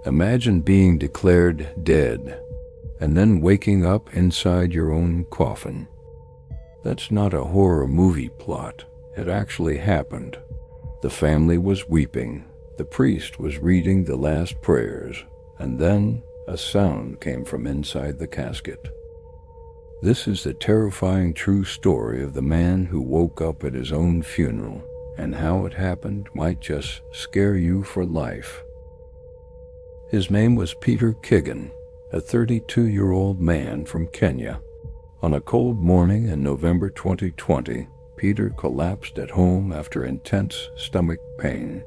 Imagine being declared dead and then waking up inside your own coffin. That's not a horror movie plot. It actually happened. The family was weeping. The priest was reading the last prayers, and then a sound came from inside the casket. This is the terrifying true story of the man who woke up at his own funeral, and how it happened might just scare you for life. His name was Peter Kigan, a 32-year-old man from Kenya. On a cold morning in November 2020, Peter collapsed at home after intense stomach pain.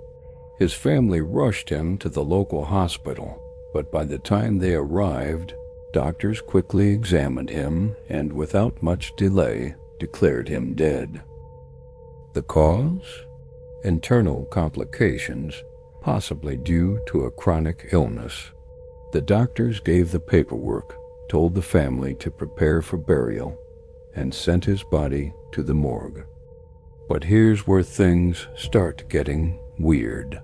His family rushed him to the local hospital, but by the time they arrived, doctors quickly examined him and, without much delay, declared him dead. The cause? Internal complications, possibly due to a chronic illness. The doctors gave the paperwork, told the family to prepare for burial, and sent his body to the morgue. But here's where things start getting weird.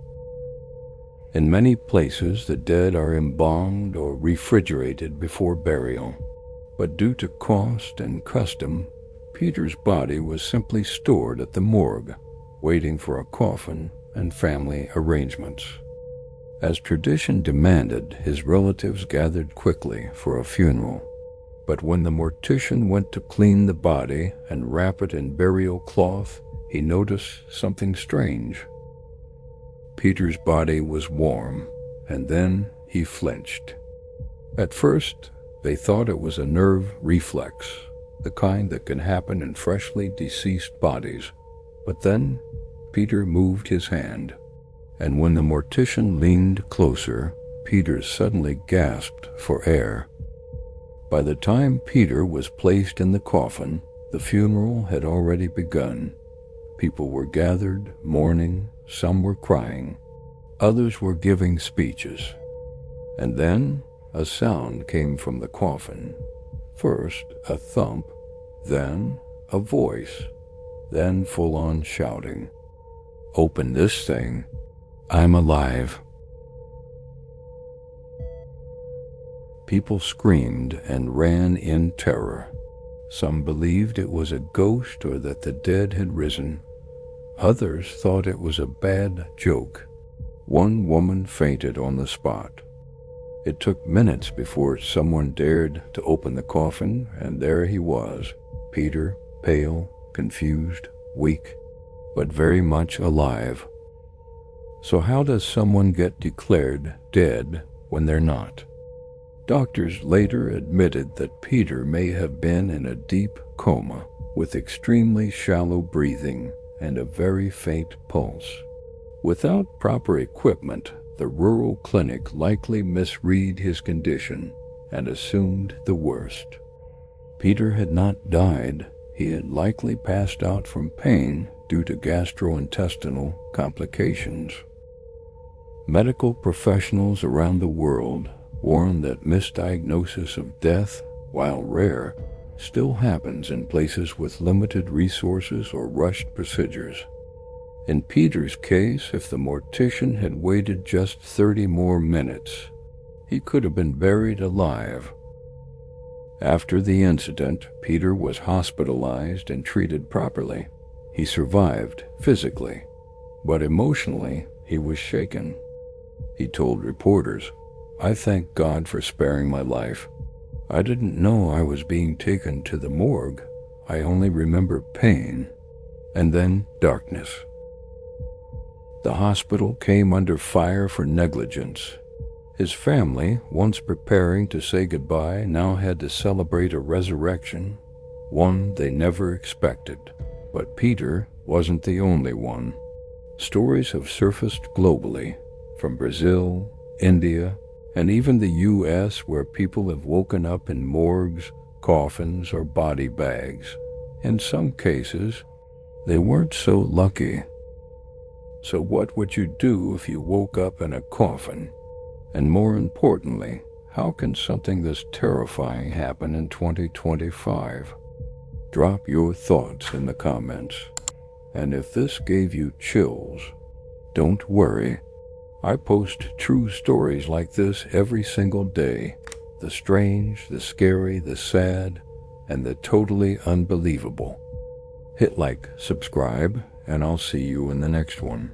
In many places, the dead are embalmed or refrigerated before burial, but due to cost and custom, Peter's body was simply stored at the morgue, waiting for a coffin and family arrangements. As tradition demanded, his relatives gathered quickly for a funeral. But when the mortician went to clean the body and wrap it in burial cloth, he noticed something strange. Peter's body was warm, and then he flinched. At first, they thought it was a nerve reflex, the kind that can happen in freshly deceased bodies. But then, Peter moved his hand, and when the mortician leaned closer, Peter suddenly gasped for air. By the time Peter was placed in the coffin, the funeral had already begun. People were gathered, mourning, some were crying, others were giving speeches. And then a sound came from the coffin. First a thump, then a voice, then full-on shouting. "Open this thing. I'm alive." People screamed and ran in terror. Some believed it was a ghost or that the dead had risen. Others thought it was a bad joke. One woman fainted on the spot. It took minutes before someone dared to open the coffin, and there he was, Peter, pale, confused, weak, but very much alive. So how does someone get declared dead when they're not? Doctors later admitted that Peter may have been in a deep coma with extremely shallow breathing and a very faint pulse. Without proper equipment, the rural clinic likely misread his condition and assumed the worst. Peter had not died. He had likely passed out from pain due to gastrointestinal complications. Medical professionals around the world warn that misdiagnosis of death, while rare, still happens in places with limited resources or rushed procedures. In Peter's case, if the mortician had waited just 30 more minutes, he could have been buried alive. After the incident, Peter was hospitalized and treated properly. He survived physically, but emotionally he was shaken. He told reporters, "I thank God for sparing my life. I didn't know I was being taken to the morgue. I only remember pain, and then darkness." The hospital came under fire for negligence. His family, once preparing to say goodbye, now had to celebrate a resurrection, one they never expected. But Peter wasn't the only one. Stories have surfaced globally, from Brazil, India, and even the U.S., where people have woken up in morgues, coffins, or body bags. In some cases, they weren't so lucky. So what would you do if you woke up in a coffin? And more importantly, how can something this terrifying happen in 2025? Drop your thoughts in the comments. And if this gave you chills, don't worry. I post true stories like this every single day. The strange, the scary, the sad, and the totally unbelievable. Hit like, subscribe, and I'll see you in the next one.